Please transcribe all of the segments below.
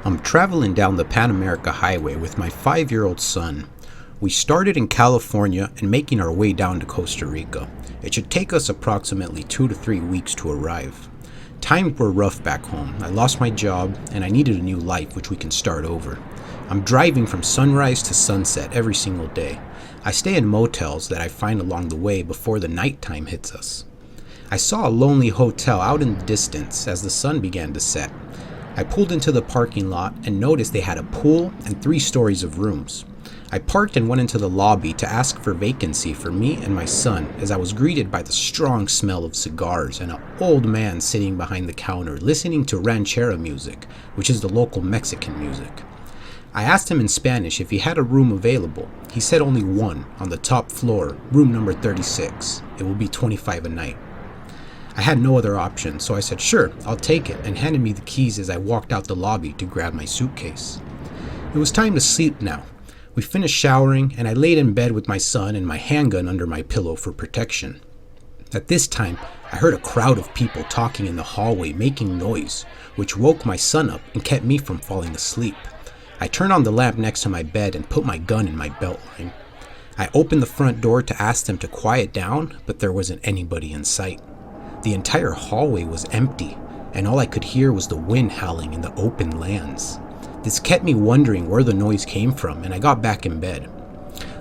I'm traveling down the Panamerica highway with my 5-year-old son. We started in California and making our way down to Costa Rica. It should take us approximately 2 to 3 weeks to arrive. Times were rough back home. I lost my job and I needed a new life which we can start over. I'm driving from sunrise to sunset every single day. I stay in motels that I find along the way before the nighttime hits us. I saw a lonely hotel out in the distance as the sun began to set. I pulled into the parking lot and noticed they had a pool and 3 stories of rooms. I parked and went into the lobby to ask for vacancy for me and my son as I was greeted by the strong smell of cigars and an old man sitting behind the counter listening to ranchera music, which is the local Mexican music. I asked him in Spanish if he had a room available. He said only one, on the top floor, room number 36. It will be $25 a night. I had no other option, so I said, sure, I'll take it, and handed me the keys as I walked out the lobby to grab my suitcase. It was time to sleep now. We finished showering, and I laid in bed with my son and my handgun under my pillow for protection. At this time, I heard a crowd of people talking in the hallway, making noise, which woke my son up and kept me from falling asleep. I turned on the lamp next to my bed and put my gun in my belt line. I opened the front door to ask them to quiet down, but there wasn't anybody in sight. The entire hallway was empty, and all I could hear was the wind howling in the open lands. This kept me wondering where the noise came from, and I got back in bed.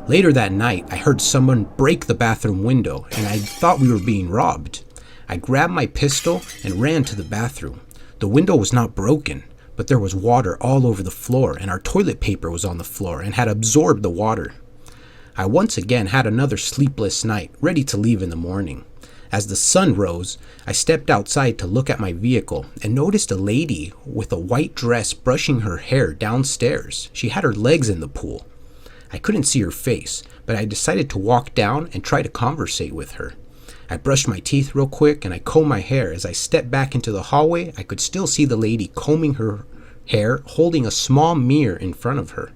Later that night, I heard someone break the bathroom window, and I thought we were being robbed. I grabbed my pistol and ran to the bathroom. The window was not broken, but there was water all over the floor, and our toilet paper was on the floor and had absorbed the water. I once again had another sleepless night, ready to leave in the morning. As the sun rose, I stepped outside to look at my vehicle and noticed a lady with a white dress brushing her hair downstairs. She had her legs in the pool. I couldn't see her face, but I decided to walk down and try to conversate with her. I brushed my teeth real quick and I combed my hair. As I stepped back into the hallway, I could still see the lady combing her hair, holding a small mirror in front of her.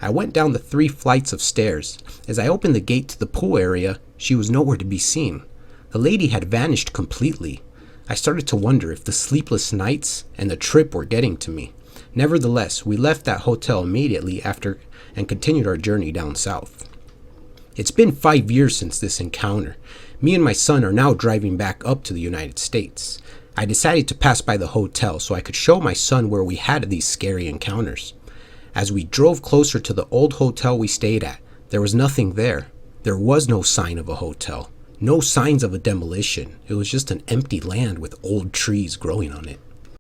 I went down the 3 flights of stairs. As I opened the gate to the pool area, she was nowhere to be seen. The lady had vanished completely. I started to wonder if the sleepless nights and the trip were getting to me. Nevertheless, we left that hotel immediately after and continued our journey down south. It's been 5 years since this encounter. Me and my son are now driving back up to the United States. I decided to pass by the hotel so I could show my son where we had these scary encounters. As we drove closer to the old hotel we stayed at, there was nothing there. There was no sign of a hotel. No signs of a demolition. It was just an empty land with old trees growing on it.